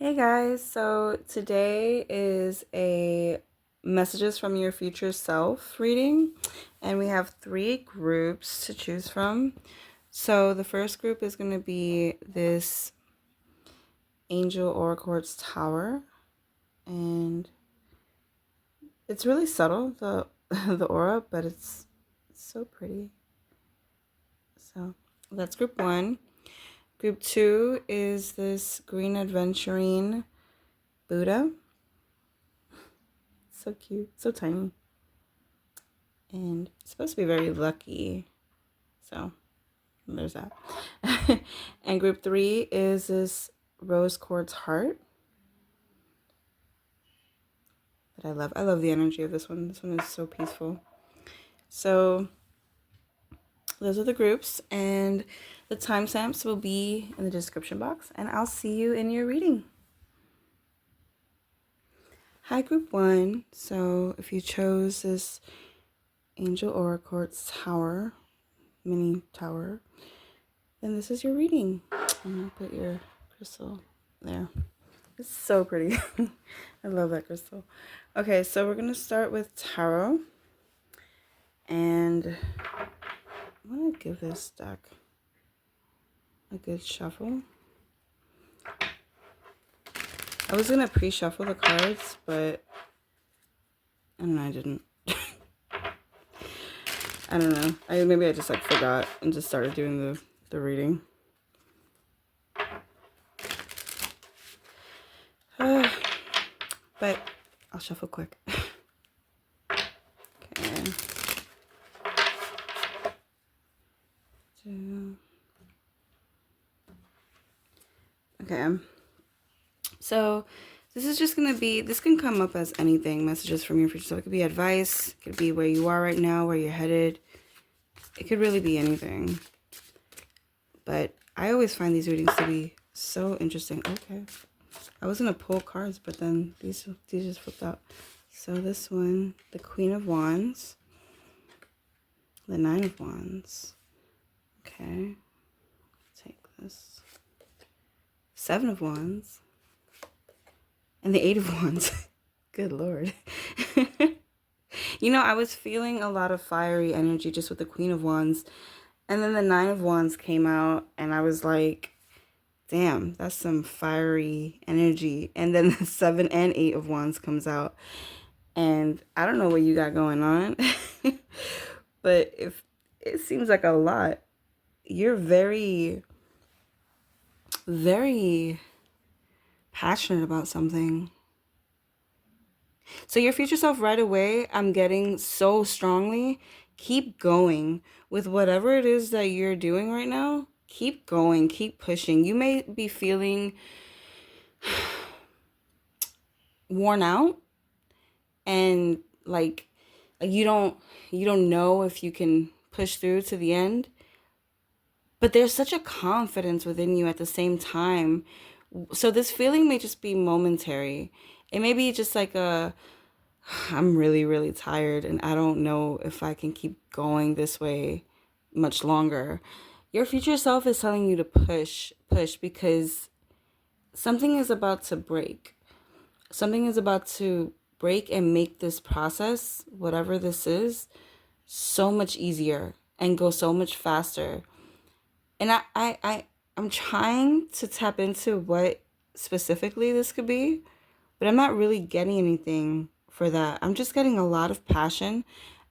Hey guys, so today is a messages from your future self reading, and we have 3 groups to choose from. So the first group is going to be this Angel Oracle Tower, and it's really subtle, the the aura, but it's so pretty. So that's group 1. Group 2 is this Green Adventurine Buddha. So cute, so tiny. And it's supposed to be very lucky. So there's that. And group 3 is this rose quartz heart that I love. I love the energy of this one. This one is so peaceful. So those are the groups, and the timestamps will be in the description box, and I'll see you in your reading. Hi, group 1. So if you chose this Angel Oracle Tower, mini tower, then this is your reading. I'm gonna put your crystal there. It's so pretty. I love that crystal. Okay, so we're gonna start with tarot, and I'm gonna give this deck a good shuffle. I was gonna pre-shuffle the cards, but I don't know, I didn't. I don't know. Maybe I just like forgot and just started doing the reading. But I'll shuffle quick. Okay. Okay. So this is just going to be, this can come up as anything, messages from your future. So it could be advice, it could be where you are right now, where you're headed. It could really be anything. But I always find these readings to be so interesting. Okay. I was going to pull cards, but then these just flipped out. So this one, the Queen of Wands, the 9 of Wands. Okay. Take this. 7 of Wands. And the 8 of Wands. Good Lord. You know, I was feeling a lot of fiery energy just with the Queen of Wands. And then the 9 of Wands came out, and I was like, damn, that's some fiery energy. And then the 7 and 8 of Wands comes out. And I don't know what you got going on. But if it seems like a lot. You're very, very passionate about something. So your future self right away, I'm getting so strongly, keep going with whatever it is that you're doing right now. Keep going, keep pushing. You may be feeling worn out and like you don't know if you can push through to the end. But there's such a confidence within you at the same time. So this feeling may just be momentary. It may be just like I'm really, really tired and I don't know if I can keep going this way much longer. Your future self is telling you to push because something is about to break. Something is about to break and make this process, whatever this is, so much easier and go so much faster. And I'm trying to tap into what specifically this could be, but I'm not really getting anything for that. I'm just getting a lot of passion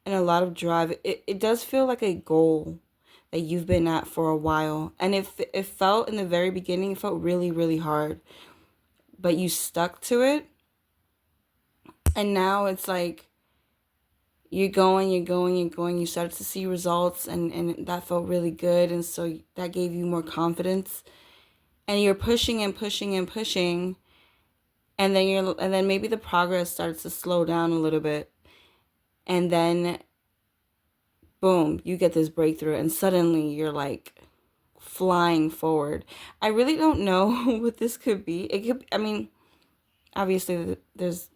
and a lot of drive. It does feel like a goal that you've been at for a while. And it felt in the very beginning, it felt really, really hard. But you stuck to it. And now it's like you're going, you started to see results, and that felt really good, and so that gave you more confidence, and you're pushing and pushing and pushing, and then maybe the progress starts to slow down a little bit, and then boom, you get this breakthrough, and suddenly you're like flying forward. I really don't know what this could be. It could, I mean, obviously there's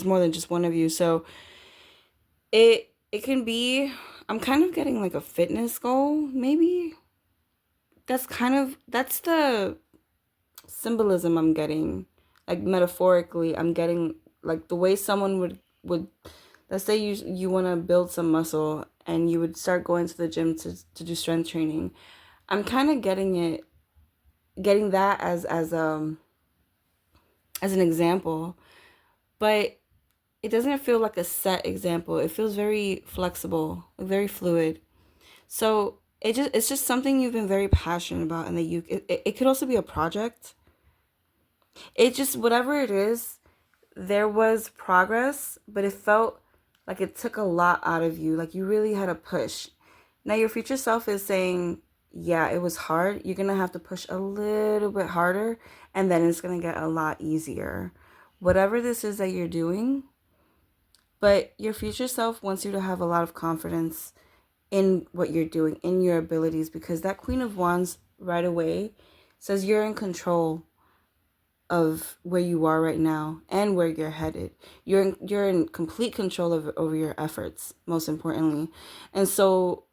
more than just one of you, so it can be, I'm kind of getting like a fitness goal, maybe. That's the symbolism I'm getting like metaphorically, I'm getting like the way someone would let's say you want to build some muscle and you would start going to the gym to do strength training. I'm kind of getting that as an example, but it doesn't feel like a set example. It feels very flexible, like very fluid. So it's just something you've been very passionate about, and that it could also be a project. It just, whatever it is, there was progress, but it felt like it took a lot out of you. Like you really had to push. Now your future self is saying, yeah, it was hard. You're going to have to push a little bit harder, and then it's going to get a lot easier. Whatever this is that you're doing, but your future self wants you to have a lot of confidence in what you're doing, in your abilities, because that Queen of Wands right away says you're in control of where you are right now and where you're headed. You're in complete control over your efforts, most importantly. And so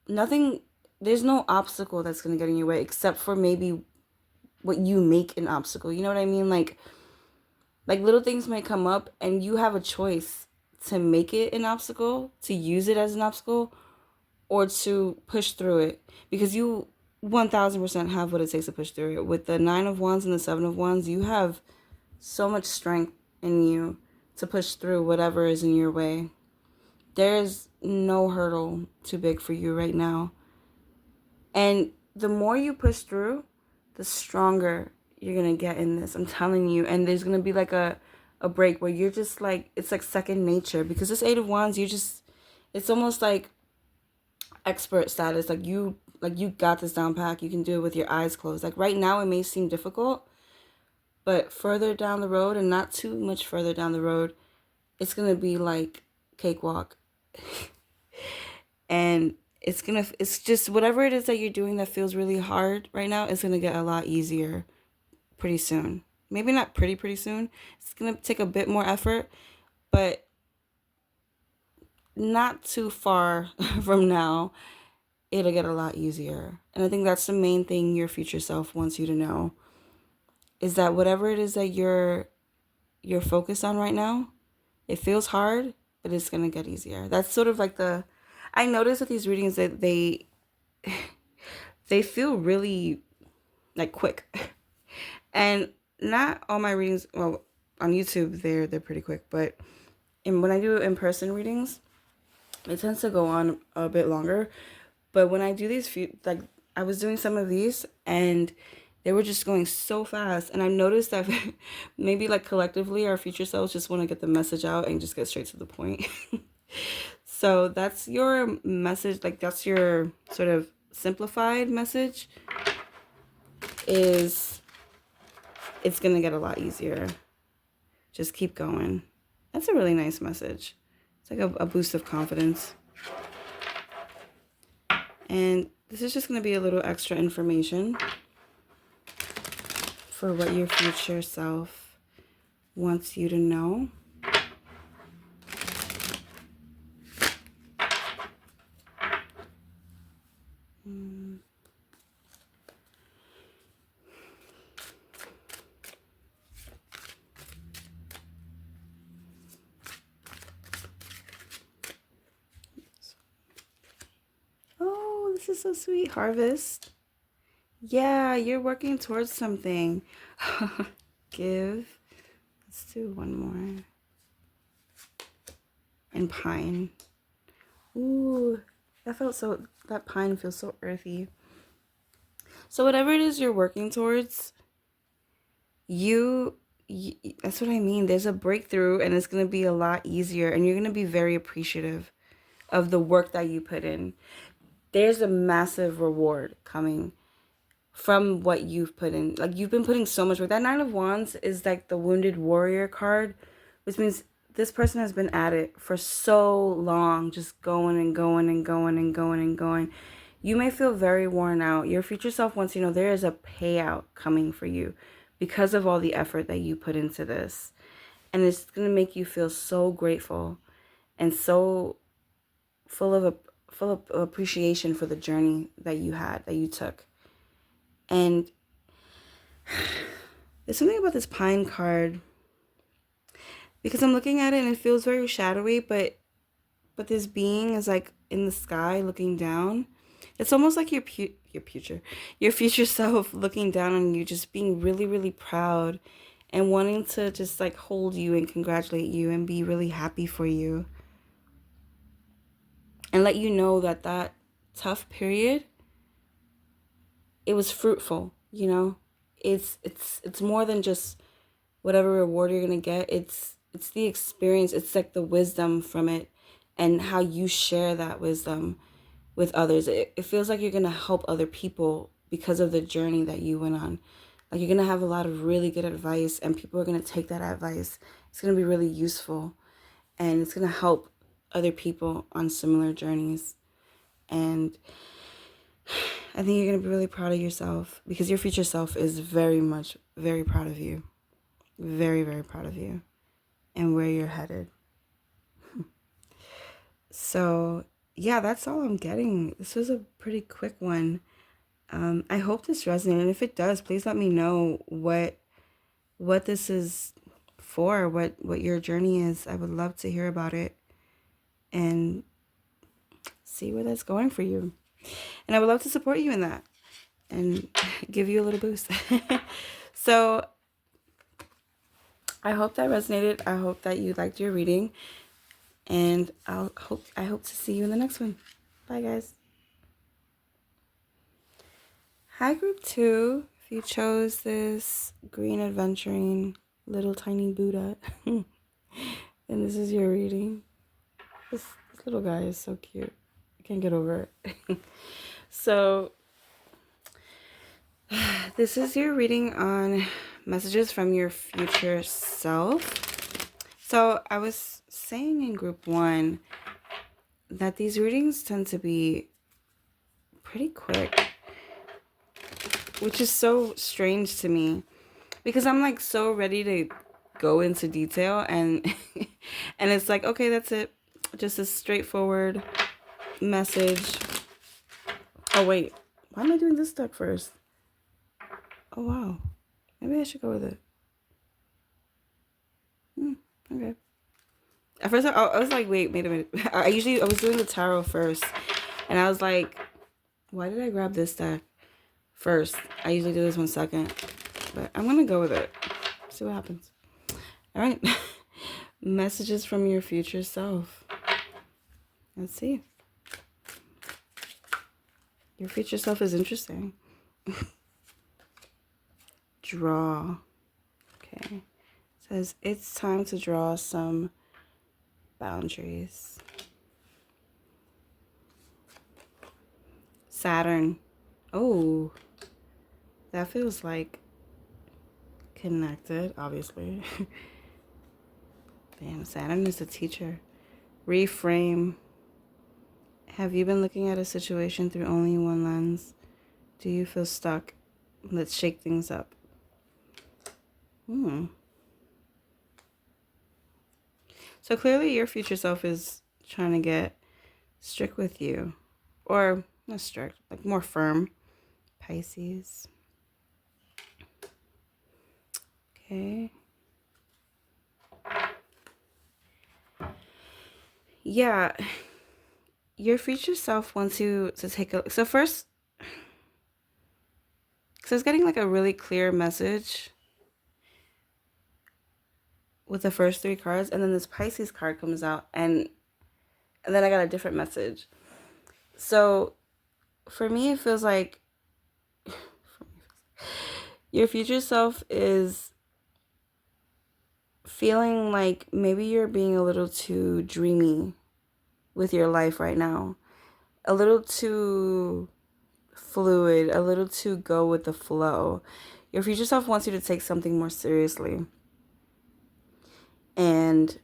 there's no obstacle that's going to get in your way except for maybe what you make an obstacle. You know what I mean? Like little things may come up and you have a choice to make it an obstacle, to use it as an obstacle, or to push through it, because you 1000% have what it takes to push through it. With the 9 of Wands and the 7 of Wands, you have so much strength in you to push through whatever is in your way. There's no hurdle too big for you right now. And the more you push through, the stronger you're going to get in this. I'm telling you. And there's going to be like a break where you're just like, it's like second nature. Because this 8 of Wands, it's almost like expert status. Like you got this down pat. You can do it with your eyes closed. Like right now it may seem difficult, but further down the road, and not too much further down the road, it's going to be like cakewalk. And it's just whatever it is that you're doing that feels really hard right now, it's going to get a lot easier pretty soon. Maybe not pretty soon. It's going to take a bit more effort, but not too far from now, it'll get a lot easier. And I think that's the main thing your future self wants you to know, is that whatever it is that you're focused on right now, it feels hard, but it's going to get easier. That's sort of like I notice with these readings that they feel really like quick. And not all my readings, well, on YouTube they're pretty quick, but when I do in-person readings, it tends to go on a bit longer. But when I do these like I was doing some of these and they were just going so fast, and I noticed that maybe like collectively our future selves just want to get the message out and just get straight to the point. So that's your message, like that's your sort of simplified message, is it's going to get a lot easier. Just keep going. That's a really nice message. It's like a boost of confidence. And this is just going to be a little extra information for what your future self wants you to know. Oh, this is so sweet. Harvest. Yeah, you're working towards something. Give. Let's do one more. And pine. Ooh, that pine feels so earthy. So whatever it is you're working towards, that's what I mean. There's a breakthrough, and it's going to be a lot easier, and you're going to be very appreciative of the work that you put in. There's a massive reward coming from what you've put in. Like, you've been putting so much work. That 9 of Wands is like the wounded warrior card, which means this person has been at it for so long, just going and going and going and going and going. You may feel very worn out. Your future self wants you to know there is a payout coming for you because of all the effort that you put into this. And it's going to make you feel so grateful and so full of appreciation for the journey that you took. And There's something about this pine card, because I'm looking at it and it feels very shadowy, but this being is like in the sky looking down. It's almost like your future self looking down on you, just being really, really proud and wanting to just like hold you and congratulate you and be really happy for you. And let you know that that tough period, it was fruitful, you know? It's more than just whatever reward you're gonna get. It's the experience. It's like the wisdom from it and how you share that wisdom with others. It feels like you're gonna help other people because of the journey that you went on. Like you're gonna have a lot of really good advice and people are gonna take that advice. It's gonna be really useful and it's gonna help other people on similar journeys. And I think you're gonna be really proud of yourself because your future self is very proud of you. Very, very proud of you and where you're headed. So yeah, that's all I'm getting. This was a pretty quick one. I hope this resonated, and if it does, please let me know what this is for, what your journey is. I would love to hear about it and see where that's going for you. And I would love to support you in that and give you a little boost. So I hope that resonated. I hope that you liked your reading, and I hope to see you in the next one. Bye, guys. Hi, group 2. If you chose this green adventuring little tiny Buddha, then this is your reading. This little guy is so cute. I can't get over it. So this is your reading on messages from your future self. So I was saying in group 1 that these readings tend to be pretty quick, which is so strange to me because I'm like so ready to go into detail and and it's like, okay, that's it. Just a straightforward message. Oh wait, why am I doing this deck first? Oh wow, maybe I should go with it. Okay. At first I was like, wait a minute. I was doing the tarot first and I was like, why did I grab this deck first? I usually do this one second, but I'm gonna go with it. See what happens. All right. Messages from your future self. Let's see. Your future self is interesting. Draw. Okay. It says it's time to draw some boundaries. Saturn. Oh, that feels like connected, obviously. Damn, Saturn is a teacher. Reframe. Have you been looking at a situation through only one lens? Do you feel stuck? Let's shake things up. So clearly your future self is trying to get strict with you. Or not strict, like more firm. Pisces. Okay. Yeah. Your future self wants you to take a... So first... So it's getting like a really clear message with the first 3 cards. And then this Pisces card comes out. And then I got a different message. So for me, it feels like... Your future self is feeling like maybe you're being a little too dreamy with your life right now. A little too fluid, a little too go with the flow. Your future self wants you to take something more seriously. And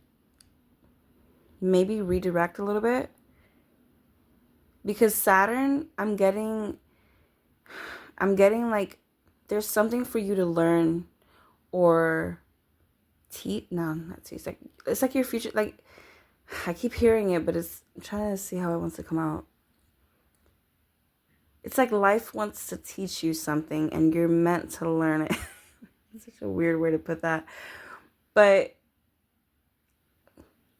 maybe redirect a little bit. Because Saturn, I'm getting like there's something for you to learn or teach. No, not teach. It's like your future, like I keep hearing it, but I'm trying to see how it wants to come out. It's like life wants to teach you something and you're meant to learn it. It's such a weird way to put that. But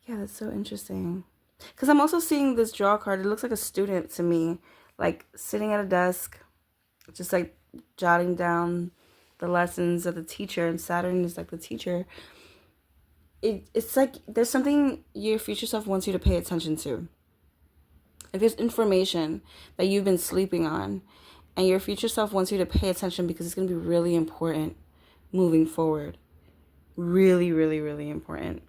yeah, that's so interesting. Because I'm also seeing this draw card. It looks like a student to me, like sitting at a desk, just like jotting down the lessons of the teacher, and Saturn is like the teacher. It's like there's something your future self wants you to pay attention to. Like there's information that you've been sleeping on, and your future self wants you to pay attention because it's going to be really important moving forward. Really, really, really important.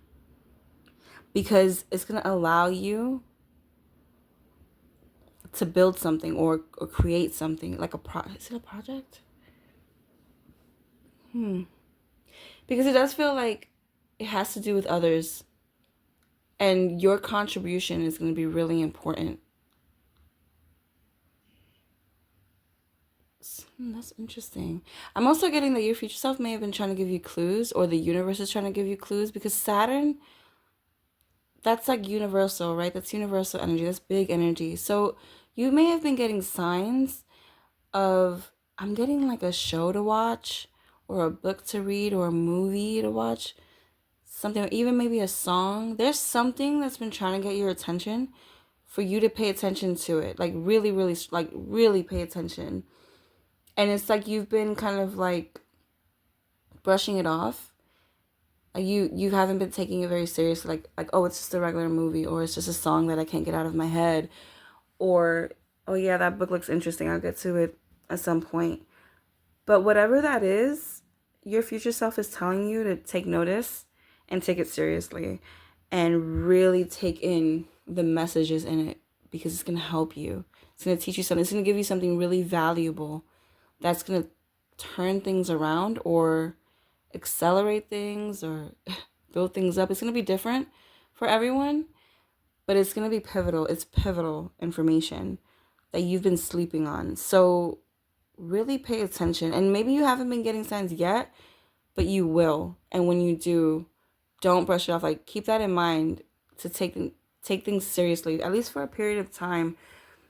Because it's going to allow you to build something or create something. Like is it a project? Because it does feel like it has to do with others. And your contribution is going to be really important. That's interesting. I'm also getting that your future self may have been trying to give you clues, or the universe is trying to give you clues, because Saturn, that's like universal, right? That's universal energy. That's big energy. So you may have been getting signs of, I'm getting like a show to watch, or a book to read, or a movie to watch, something, even maybe a song. There's something that's been trying to get your attention for you to pay attention to it. Like really, really, like really pay attention. And it's like you've been kind of like brushing it off. Like you haven't been taking it very seriously. Like oh, it's just a regular movie, or it's just a song that I can't get out of my head, or oh yeah, that book looks interesting, I'll get to it at some point. But whatever that is, your future self is telling you to take notice and take it seriously and really take in the messages in it, because it's going to help you. It's going to teach you something. It's going to give you something really valuable that's going to turn things around or accelerate things or build things up. It's going to be different for everyone, but it's going to be pivotal. It's pivotal information that you've been sleeping on. So really pay attention. And maybe you haven't been getting signs yet, but you will. And when you do, don't brush it off. Like keep that in mind, to take things seriously, at least for a period of time.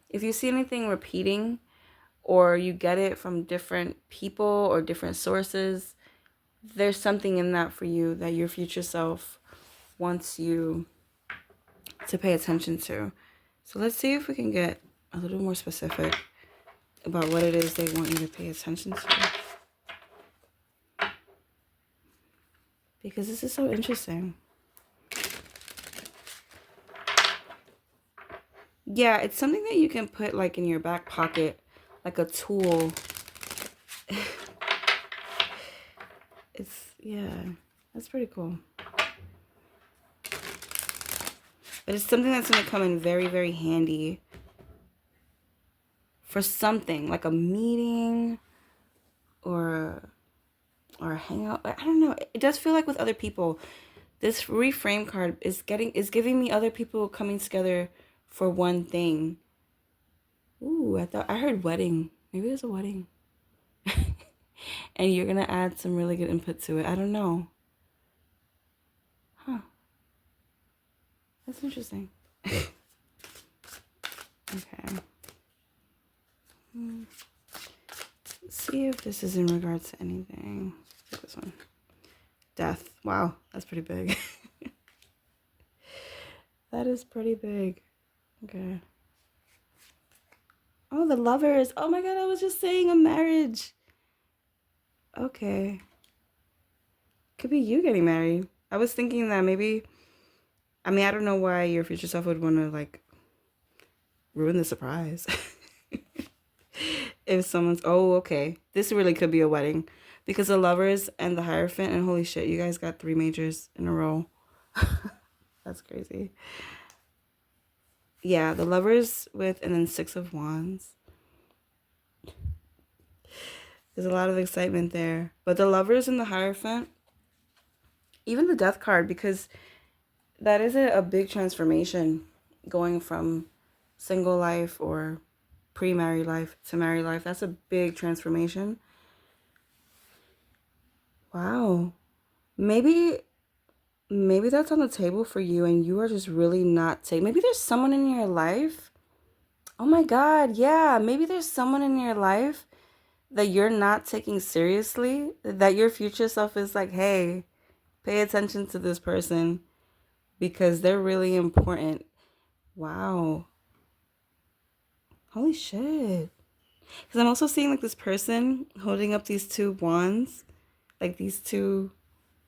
If you see anything repeating, or you get it from different people or different sources, there's something in that for you that your future self wants you to pay attention to. So let's see if we can get a little more specific about what it is they want you to pay attention to. Because this is so interesting. Yeah, it's something that you can put like in your back pocket, like a tool. Yeah, that's pretty cool. But it's something that's going to come in very, very handy for something like a meeting or a hangout. I don't know. It does feel like with other people. This reframe card is giving me other people coming together for one thing. Ooh, I heard wedding. Maybe there's a wedding. And you're going to add some really good input to it. I don't know. Huh. That's interesting. Okay. Let's see if this is in regards to anything. Look at this one. Death. Wow, that's pretty big. That is pretty big. Okay. Oh, the Lovers. Oh my God, I was just saying a marriage. Okay. Could be you getting married. I was thinking that maybe, I mean, I don't know why your future self would want to like ruin the surprise. If someone's, oh, okay. This really could be a wedding, because the Lovers and the Hierophant, and holy shit, you guys got 3 majors in a row. That's crazy. Yeah, the Lovers and then 6 of Wands. There's a lot of excitement there. But the Lovers and the Hierophant, even the Death card, because that is a big transformation, going from single life or pre-married life to married life. That's a big transformation. Wow. Maybe that's on the table for you, and you are just really not taking. Maybe there's someone in your life. Oh my God, yeah. Maybe there's someone in your life that you're not taking seriously, that your future self is like, hey, pay attention to this person because they're really important. Wow. Holy shit. Because I'm also seeing like this person holding up these two wands, like these two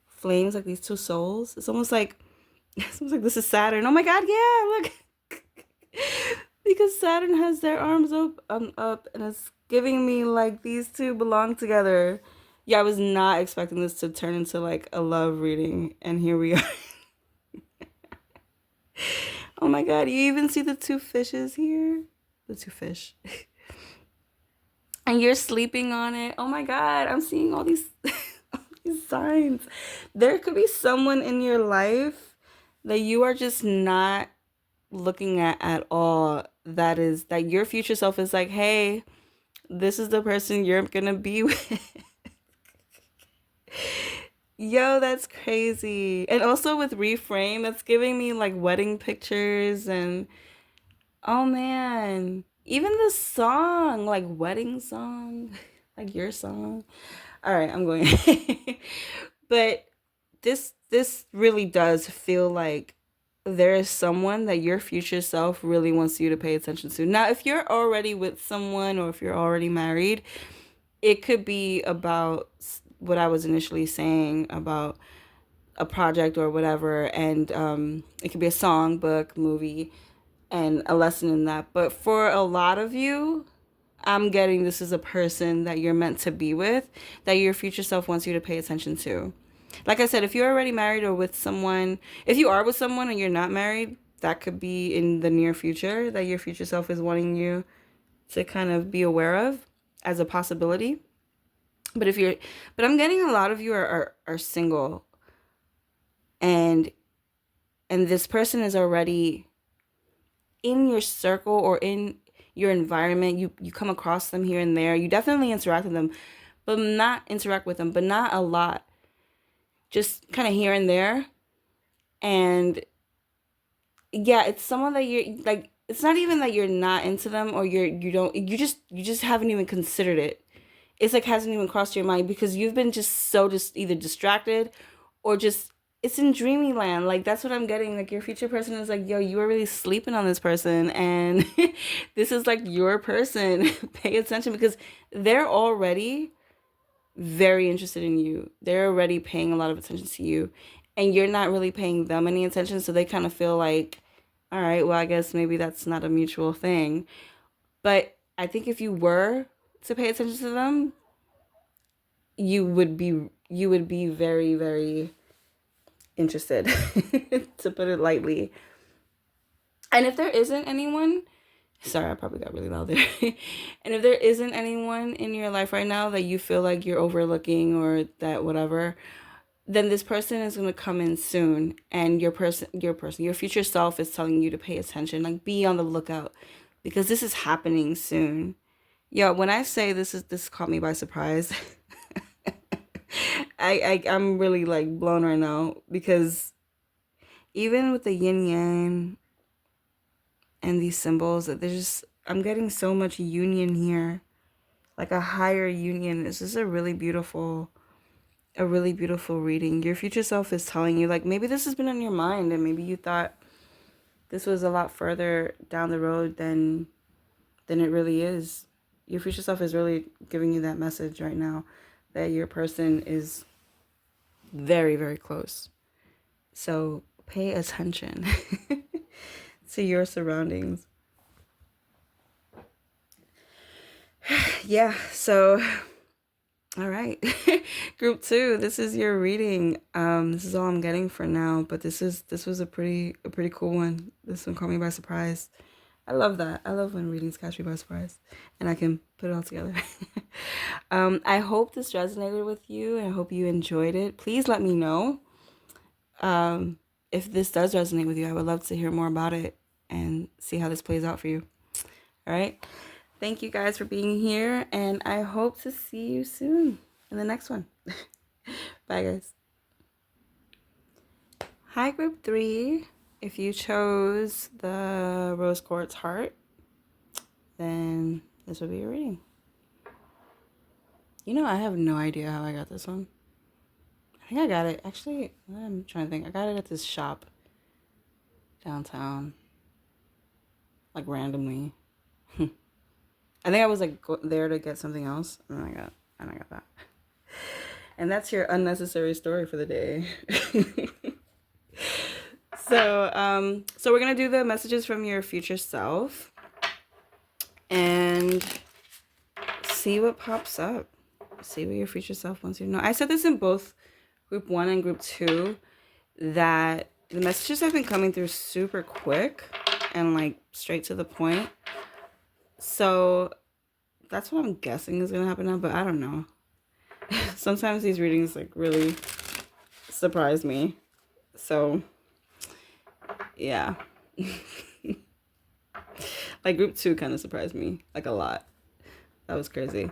flames, like these two souls. It's almost like this is Saturn. Oh my god, yeah, look. Because Saturn has their arms up and it's giving me like these two belong together. Yeah, I was not expecting this to turn into like a love reading, and here we are. Oh my god, you even see the two fishes here? The two fish. And you're sleeping on it. Oh my god, I'm seeing all these, all these signs. There could be someone in your life that you are just not looking at all, that your future self is like, hey, this is the person you're gonna be with. Yo, that's crazy. And also with reframe, that's giving me like wedding pictures and oh man, even the song, like wedding song, like your song. All right, I'm going. But this really does feel like there is someone that your future self really wants you to pay attention to. Now, if you're already with someone or if you're already married, it could be about what I was initially saying about a project or whatever, and it could be a song, book, movie, and a lesson in that. But for a lot of you, I'm getting this is a person that you're meant to be with, that your future self wants you to pay attention to. Like I said, if you're already married or with someone, if you are with someone and you're not married, that could be in the near future that your future self is wanting you to kind of be aware of as a possibility. But I'm getting a lot of you are single, and this person is already in your circle or in your environment. You come across them here and there. You definitely interact with them, but not a lot. Just kind of here and there. And yeah, it's someone that you're like, it's not even that you're not into them or you just haven't even considered it. It's like hasn't even crossed your mind because you've been just either distracted or just it's in dreamy land. Like that's what I'm getting. Like your future person is like, yo, you were really sleeping on this person and this is like your person. Pay attention because they're already very interested in you. They're already paying a lot of attention to you and you're not really paying them any attention. So they kind of feel like, all right, well, I guess maybe that's not a mutual thing. But I think if you were to pay attention to them, you would be very, very interested, to put it lightly. And if there isn't anyone, sorry, I probably got really loud there. And if there isn't anyone in your life right now that you feel like you're overlooking or that whatever, then this person is going to come in soon. And your future self is telling you to pay attention, like be on the lookout because this is happening soon. Yo, when I say this caught me by surprise. I'm really like blown right now because even with the yin yang and these symbols, I'm getting so much union here, like a higher union. This is a really beautiful reading. Your future self is telling you, like, maybe this has been on your mind and maybe you thought this was a lot further down the road than it really is. Your future self is really giving you that message right now that your person is very, very close. So pay attention to your surroundings. Yeah, so all right. Group 2, this is your reading. This is all I'm getting for now, but this was a pretty cool one. This one caught me by surprise. I love that. I love when readings catch me by surprise and I can put it all together. I hope this resonated with you and I hope you enjoyed it. Please let me know if this does resonate with you. I would love to hear more about it and see how this plays out for you. All right. Thank you guys for being here and I hope to see you soon in the next one. Bye guys. Hi group 3. If you chose the rose quartz heart, then this will be your reading. You know, I have no idea how I got this one. I think I got it. Actually, I'm trying to think. I got it at this shop downtown, like randomly. I think I was like there to get something else, and I got that. And that's your unnecessary story for the day. So we're gonna do the messages from your future self and see what pops up. See what your future self wants you to know. I said this in both group 1 and group 2 that the messages have been coming through super quick and like straight to the point. So that's what I'm guessing is gonna happen now, but I don't know. Sometimes these readings like really surprise me. So yeah. Like group 2 kind of surprised me like a lot. That was crazy.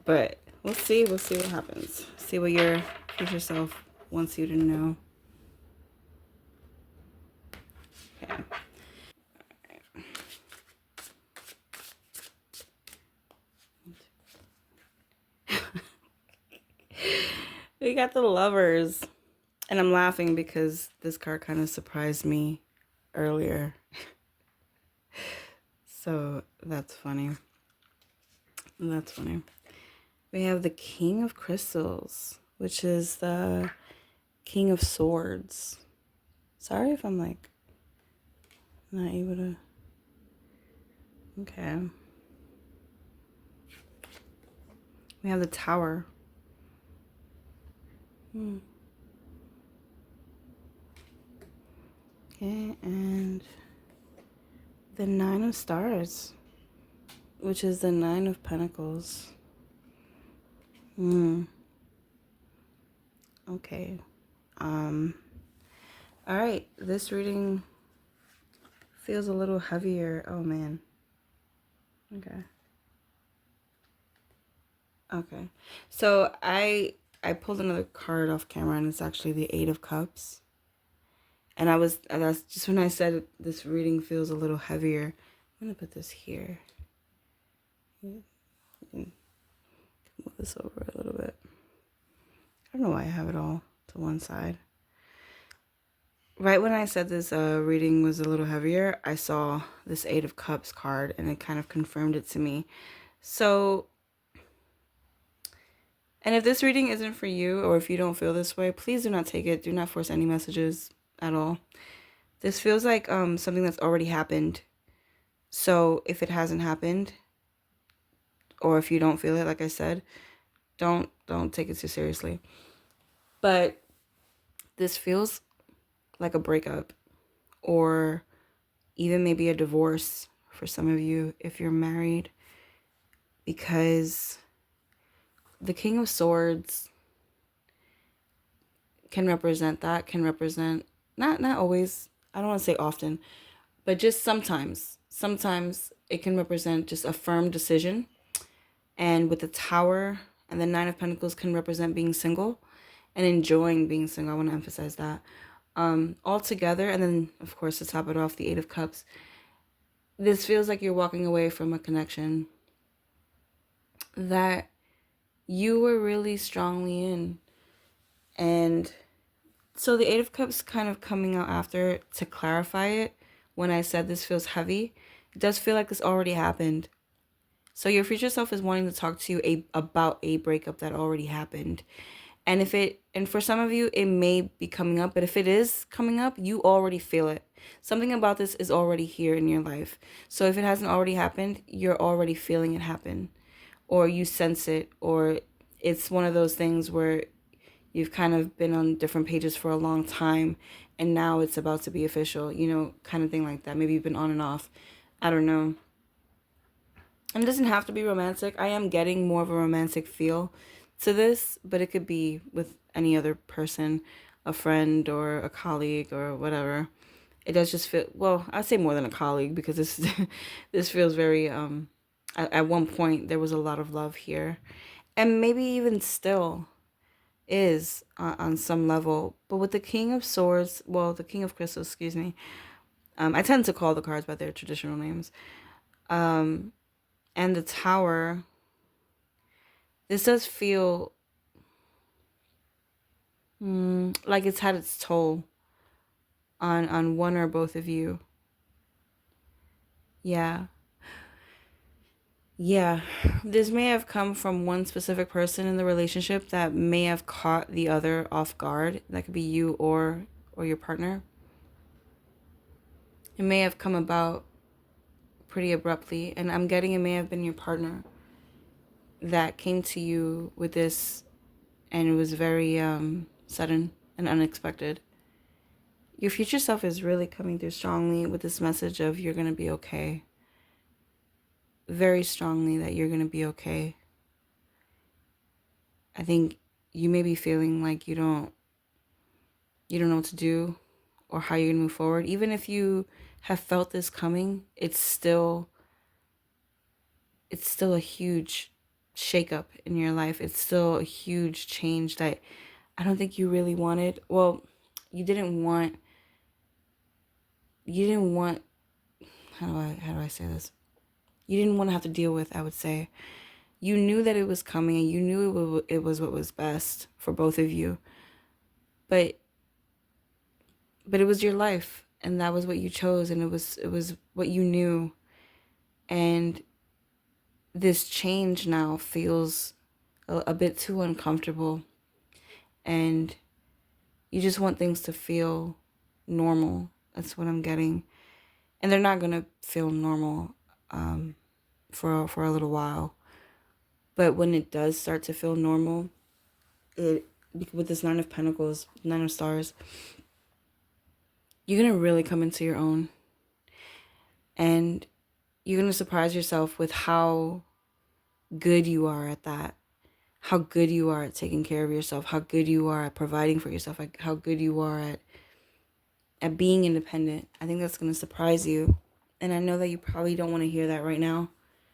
But we'll see what happens. See what your future self wants you to know. Okay. We got the Lovers. And I'm laughing because this card kind of surprised me earlier. So that's funny. That's funny. We have the King of Crystals, which is the King of Swords. Sorry if I'm like not able to. Okay. We have the Tower. Okay, and the Nine of Stars, which is the Nine of Pentacles. Okay. All right, this reading feels a little heavier. Oh man. Okay. So I pulled another card off camera, and it's actually the Eight of Cups. And that's just when I said this reading feels a little heavier. I'm gonna put this here. Move this over a little bit. I don't know why I have it all to one side. Right when I said this reading was a little heavier, I saw this Eight of Cups card, and it kind of confirmed it to me. So, and if this reading isn't for you, or if you don't feel this way, please do not take it. Do not force any messages at all. This feels like something that's already happened. So if it hasn't happened, or if you don't feel it, like I said, don't take it too seriously. But this feels like a breakup, or even maybe a divorce for some of you if you're married, because the King of Swords can represent that, can represent not always, I don't want to say often, but just sometimes it can represent just a firm decision. And with the Tower and the Nine of Pentacles can represent being single and enjoying being single. I want to emphasize that. All together, and then of course to top it off, the Eight of Cups. This feels like you're walking away from a connection that you were really strongly in. And so the Eight of Cups kind of coming out after to clarify it. When I said this feels heavy, it does feel like this already happened. So your future self is wanting to talk to you about a breakup that already happened. And for some of you, it may be coming up, but if it is coming up, you already feel it. Something about this is already here in your life. So if it hasn't already happened, you're already feeling it happen, or you sense it, or it's one of those things where you've kind of been on different pages for a long time, and now it's about to be official, kind of thing like that. Maybe you've been on and off. I don't know. And it doesn't have to be romantic. I am getting more of a romantic feel to this, but it could be with any other person, a friend or a colleague or whatever. It does just feel, well, I'd say more than a colleague, because this feels very, at one point there was a lot of love here, and maybe even still is on some level. But with the King of Swords, well, the King of Crystals, excuse me, I tend to call the cards by their traditional names, and the Tower, This does feel like it's had its toll on one or both of you. Yeah. Yeah. This may have come from one specific person in the relationship that may have caught the other off guard. That could be you or your partner. It may have come about pretty abruptly, and I'm getting it may have been your partner that came to you with this, and it was very sudden and unexpected. Your future self is really coming through strongly with this message of you're going to be okay. Very strongly that you're going to be okay. I think you may be feeling like you don't know what to do or how you're going to move forward. Even if you have felt this coming, it's still a huge shakeup in your life. It's still a huge change that I don't think you really wanted. Well, you didn't want how do I say this? You didn't want to have to deal with, I would say. You knew that it was coming, and you knew it was what was best for both of you. But it was your life, and that was what you chose, and it was what you knew. And this change now feels a bit too uncomfortable, and you just want things to feel normal. That's what I'm getting. And they're not gonna feel normal for a little while. But when it does start to feel normal, with this Nine of Pentacles, Nine of Stars, you're gonna really come into your own. And you're gonna surprise yourself with how good you are at that. How good you are at taking care of yourself. How good you are at providing for yourself. How good you are at being independent. I think that's gonna surprise you. And I know that you probably don't want to hear that right now.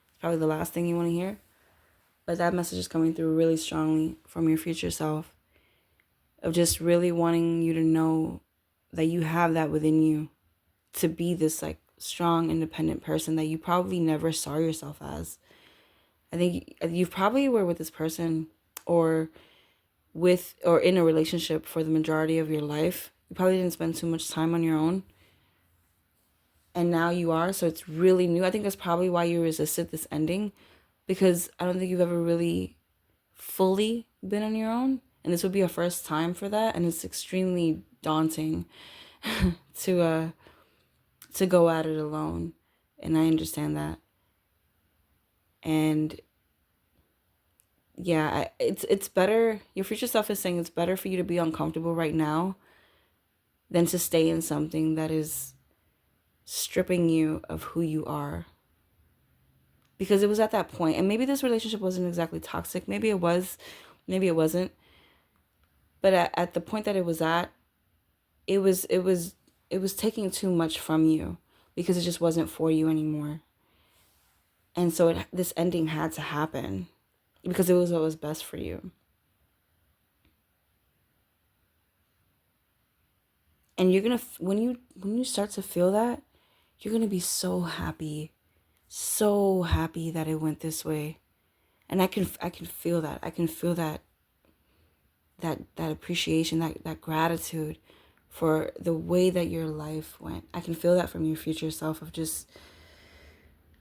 It's probably the last thing you want to hear. But that message is coming through really strongly from your future self. Of just really wanting you to know that you have that within you. To be this like strong, independent person that you probably never saw yourself as. I think you probably were with this person or in a relationship for the majority of your life. You probably didn't spend too much time on your own. And now you are, so it's really new. I think that's probably why you resisted this ending, because I don't think you've ever really fully been on your own, and this would be a first time for that, and it's extremely daunting to go at it alone, and I understand that. And yeah, it's better. Your future self is saying it's better for you to be uncomfortable right now than to stay in something that is stripping you of who you are. Because it was at that point, and maybe this relationship wasn't exactly toxic. Maybe it was, maybe it wasn't. But at the point that it was at, it was taking too much from you because it just wasn't for you anymore. And so this ending had to happen because it was what was best for you. And you're gonna, when you start to feel that, you're gonna be so happy that it went this way. And I can feel that. I can feel that appreciation, that gratitude for the way that your life went. I can feel that from your future self of just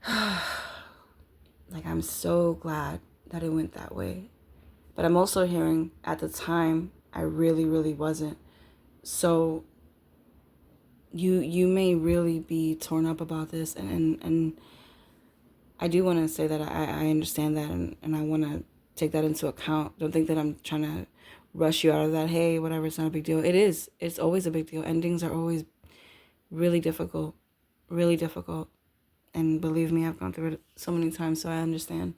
like, I'm so glad that it went that way. But I'm also hearing at the time I really, really wasn't. So you may really be torn up about this, and I do want to say that I understand that, and I want to take that into account. Don't think that I'm trying to rush you out of that. Hey, whatever, it's not a big deal. It is. It's always a big deal. Endings are always really difficult. Really difficult. And believe me, I've gone through it so many times, so I understand.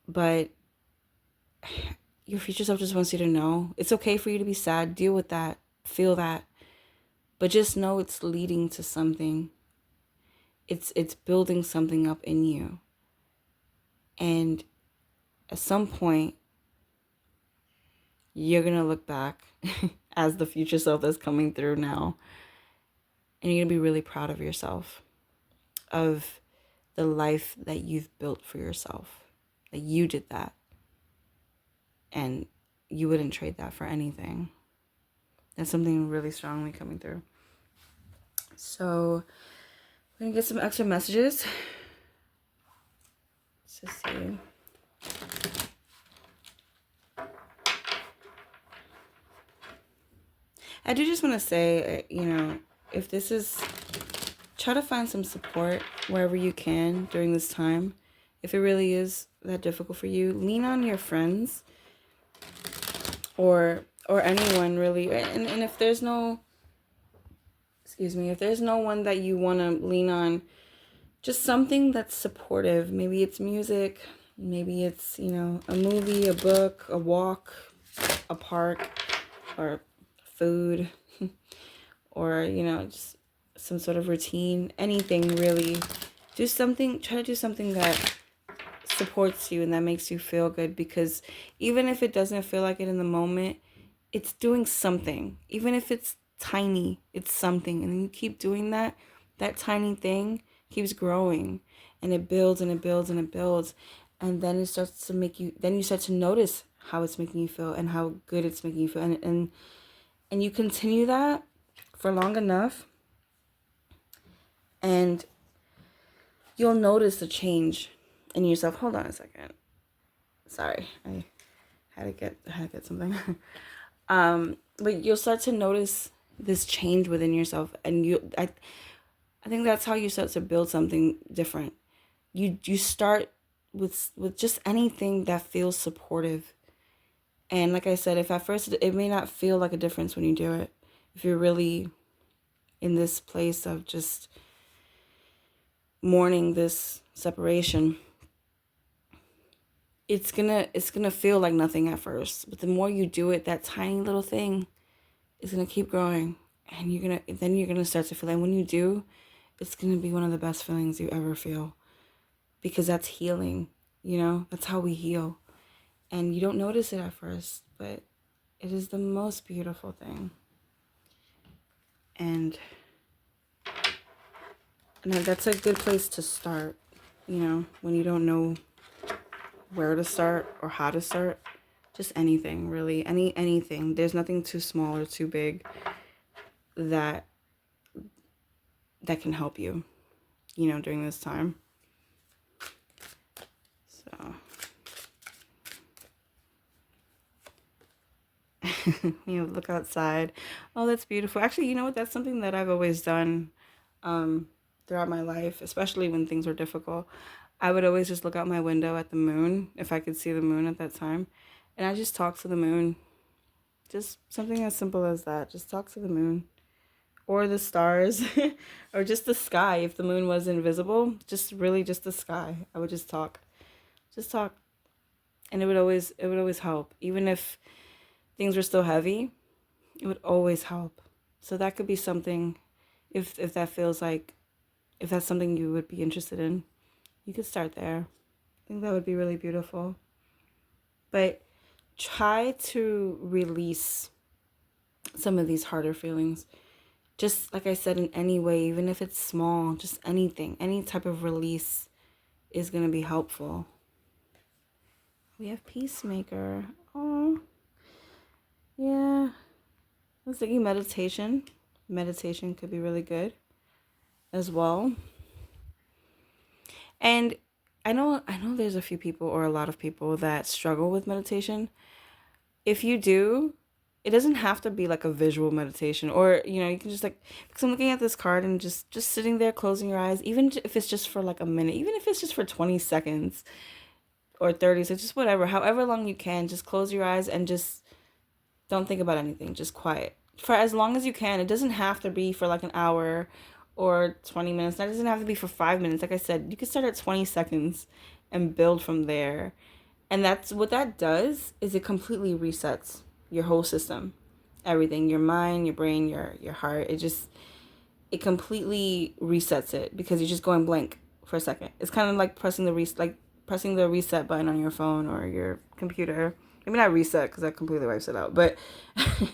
But your future self just wants you to know it's okay for you to be sad. Deal with that. Feel that. But just know it's leading to something. It's building something up in you. And at some point, you're going to look back as the future self that's coming through now. And you're going to be really proud of yourself, of the life that you've built for yourself. Like, you did that. And you wouldn't trade that for anything. That's something really strongly coming through. So we're going to get some extra messages. Let's just see. I do just want to say, if this is, try to find some support wherever you can during this time. If it really is that difficult for you, lean on your friends or anyone really. And if there's no, if there's no one that you want to lean on, just something that's supportive. Maybe it's music, maybe it's, a movie, a book, a walk, a park, or food, or, just some sort of routine, anything really. Do something, try to do something that supports you and that makes you feel good, because even if it doesn't feel like it in the moment, it's doing something. Even if it's tiny, it's something. And then you keep doing that tiny thing keeps growing, and it builds and it builds and it builds. And then it starts to make you, then you start to notice how it's making you feel and how good it's making you feel. And you continue that for long enough, and you'll notice the change in yourself. Hold on a second. Sorry, I had to get something. But you'll start to notice this change within yourself, and I think that's how you start to build something different. You start with just anything that feels supportive. And like I said, if at first it may not feel like a difference when you do it, if you're really in this place of just mourning this separation, it's gonna feel like nothing at first. But the more you do it, that tiny little thing is gonna keep growing, and you're gonna start to feel. And when you do, it's gonna be one of the best feelings you ever feel, because that's healing. That's how we heal. And you don't notice it at first, but it is the most beautiful thing. And that's a good place to start, when you don't know where to start or how to start. Just anything, really. Anything. There's nothing too small or too big that can help you, during this time. So... look outside. Oh, that's beautiful. Actually, you know what? That's something that I've always done throughout my life, especially when things were difficult. I would always just look out my window at the moon, if I could see the moon at that time. And I just talk to the moon. Just something as simple as that. Just talk to the moon. Or the stars. Or just the sky. If the moon was invisible, just the sky. I would just talk. Just talk. And it would always help. Even if things were still heavy, it would always help. So that could be something, if that feels like, if that's something you would be interested in, you could start there. I think that would be really beautiful. But try to release some of these harder feelings. Just like I said, in any way, even if it's small, just anything, any type of release is going to be helpful. We have Peacemaker. Oh, yeah. I was thinking meditation. Meditation could be really good as well. And I know there's a few people, or a lot of people, that struggle with meditation. If you do, it doesn't have to be like a visual meditation, or you can just because I'm looking at this card and just sitting there closing your eyes, even if it's just for like a minute, even if it's just for 20 seconds or 30 seconds, just whatever, however long you can, just close your eyes and just don't think about anything, just quiet for as long as you can. It doesn't have to be for like an hour or 20 minutes. That doesn't have to be for 5 minutes. Like I said, you can start at 20 seconds and build from there. And that's what that does, is it completely resets your whole system. Everything, your mind, your brain, your heart. It completely resets it, because you're just going blank for a second. It's kind of like pressing the reset button on your phone or your computer. Maybe not reset, because that completely wipes it out, but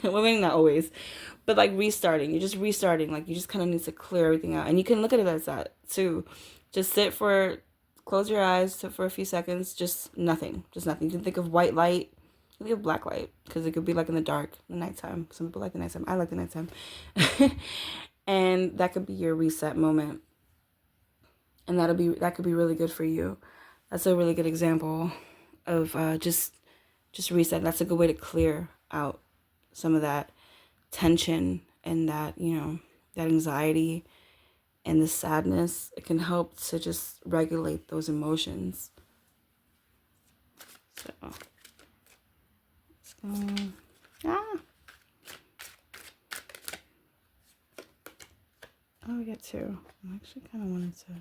well, maybe not always, but like restarting. You're just restarting. Like, you just kind of need to clear everything out. And you can look at it as that too. Just sit for close your eyes for a few seconds. Just nothing. Just nothing. You can think of white light. You can think of black light. Because it could be like in the dark, the nighttime. Some people like the nighttime. I like the nighttime. And that could be your reset moment. And that could be really good for you. That's a really good example of just reset. That's a good way to clear out some of that tension and that, that anxiety and the sadness. It can help to just regulate those emotions. So let's go. Oh, we got two. I actually kind of wanted to.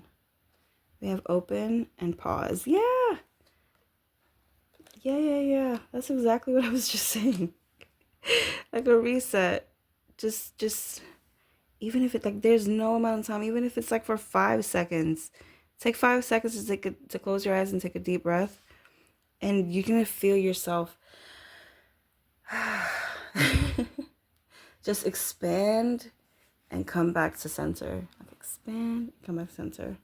We have open and pause. Yeah. That's exactly what I was just saying. Like a reset. Just even if it's like there's no amount of time, even if it's like for 5 seconds, take 5 seconds to close your eyes and take a deep breath, and you're gonna feel yourself just expand and come back to center. Like expand, come back to center.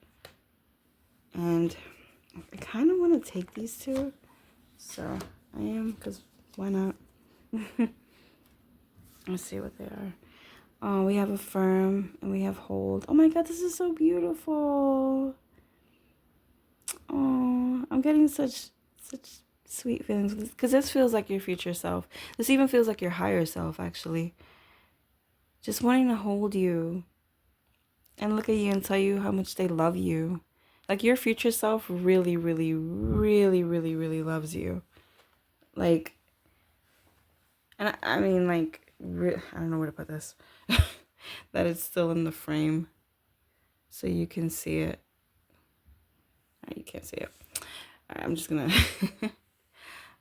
And I kind of want to take these two, so I am, because why not? Let's see what they are. Oh, we have affirm and we have hold. Oh my God, this is so beautiful. Oh, I'm getting such sweet feelings with this, because this feels like your future self. This even feels like your higher self, actually. Just wanting to hold you and look at you and tell you how much they love you. Like your future self really, really, really, really, really loves you. Like, and I mean, like, I don't know where to put this. That it's still in the frame so you can see it. You can't see it. I'm just gonna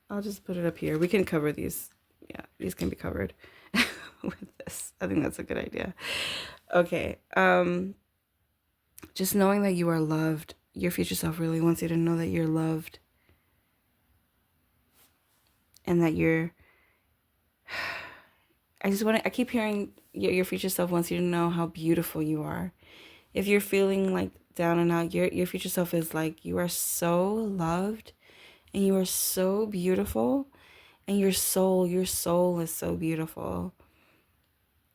I'll just put it up here. We can cover these. Yeah, these can be covered with this. I think that's a good idea. Okay. Just knowing that you are loved. Your future self really wants you to know that you're loved. And that you're I keep hearing your future self wants you to know how beautiful you are. If you're feeling like down and out, your future self is like, you are so loved and you are so beautiful, and your soul is so beautiful.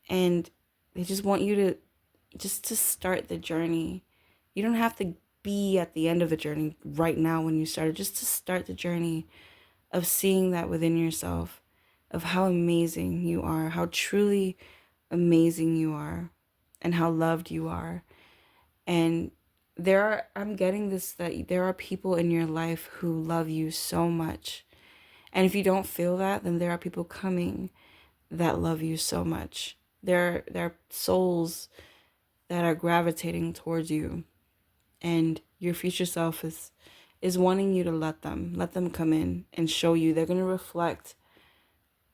And they just want you to start the journey. You don't have to be at the end of the journey right now when you started, just to start the journey of seeing that within yourself, of how amazing you are, how truly amazing you are, and how loved you are. And I'm getting this, that there are people in your life who love you so much. And if you don't feel that, then there are people coming that love you so much. There are souls that are gravitating towards you. And your future self is wanting you to let them come in and show you. They're going to reflect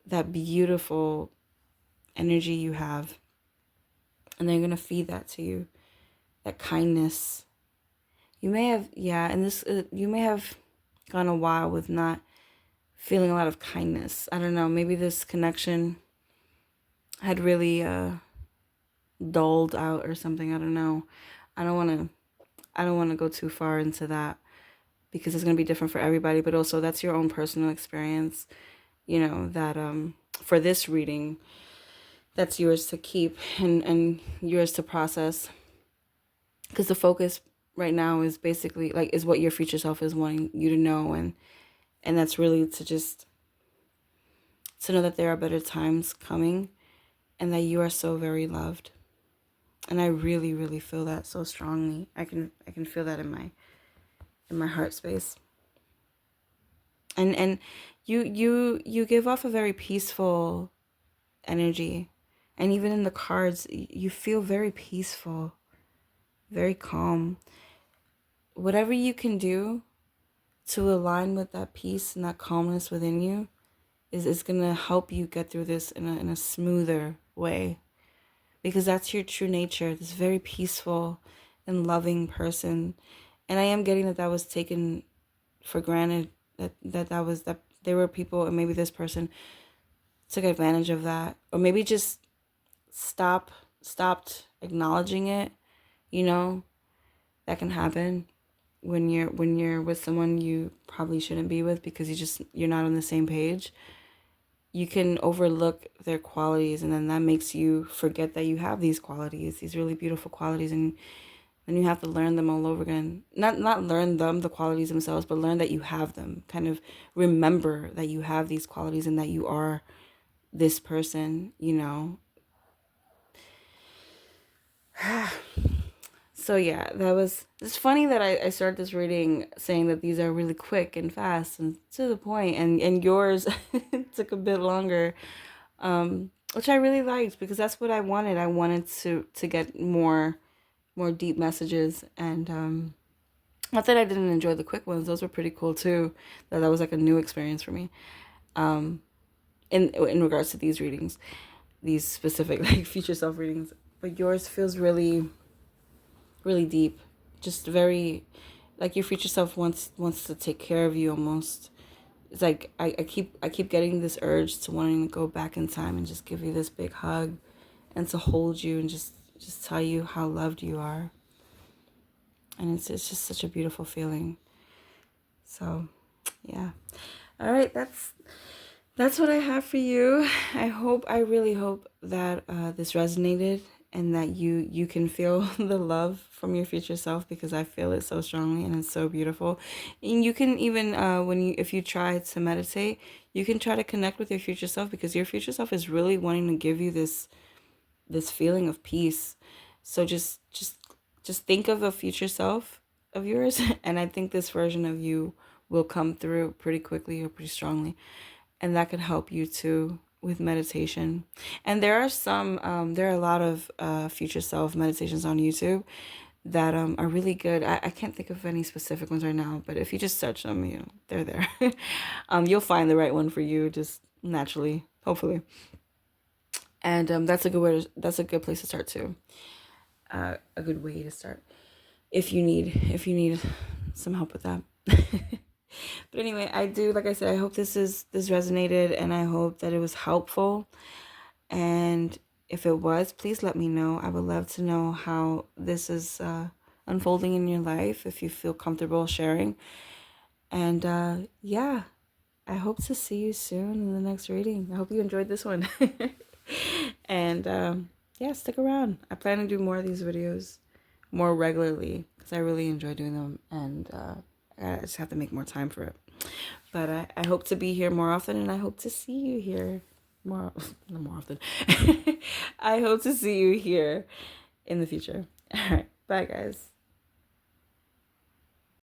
that beautiful energy you have. And they're going to feed that to you. That kindness. You may have, you may have gone a while with not feeling a lot of kindness. I don't know, maybe this connection had really dulled out or something. I don't know. I don't want to go too far into that, because it's going to be different for everybody, but also that's your own personal experience, that for this reading, that's yours to keep and yours to process. Because the focus right now is basically is what your future self is wanting you to know, and that's really to know that there are better times coming, and that you are so very loved. And I really, really feel that so strongly. I can feel that in my heart space. And you give off a very peaceful energy, and even in the cards, you feel very peaceful, very calm. Whatever you can do to align with that peace and that calmness within you is going to help you get through this in a smoother way, because that's your true nature, this very peaceful and loving person. And I am getting that was taken for granted, that there were people, and maybe this person took advantage of that, or maybe just stopped acknowledging it. That can happen. when you're with someone you probably shouldn't be with because you're not on the same page, you can overlook their qualities, and then that makes you forget that you have these qualities, these really beautiful qualities, and then you have to learn them all over again. Not learn them, the qualities themselves, but learn that you have them. Kind of remember that you have these qualities and that you are this person, you know. So yeah, it's funny that I started this reading saying that these are really quick and fast and to the point, and yours took a bit longer, which I really liked because that's what I wanted. I wanted to get more deep messages, and not that I didn't enjoy the quick ones; those were pretty cool too. That was like a new experience for me, in regards to these readings, these specific like future self readings. But yours feels really really deep, just very like your future self wants to take care of you almost. It's like I keep getting this urge to wanting to go back in time and just give you this big hug and to hold you and just tell you how loved you are. And it's just such a beautiful feeling. So yeah, all right, that's what I have for you. I really hope that this resonated and that you can feel the love from your future self, because I feel it so strongly and it's so beautiful. And you can even if you try to meditate, you can try to connect with your future self, because your future self is really wanting to give you this feeling of peace. So just think of a future self of yours, and I think this version of you will come through pretty quickly or pretty strongly, and that could help you too with meditation. And there are a lot of future self meditations on YouTube that are really good. I can't think of any specific ones right now, but if you just search them, they're there. You'll find the right one for you just naturally, hopefully. And that's a good place to start too. A good way to start if you need some help with that. But anyway, like I said, I hope this resonated, and I hope that it was helpful. And if it was, please let me know. I would love to know how this is unfolding in your life, if you feel comfortable sharing. And yeah, I hope to see you soon in the next reading. I hope you enjoyed this one. And yeah, stick around. I plan to do more of these videos more regularly because I really enjoy doing them, and I just have to make more time for it. But I hope to be here more often, and I hope to see you here more often. I hope to see you here in the future. All right, bye guys.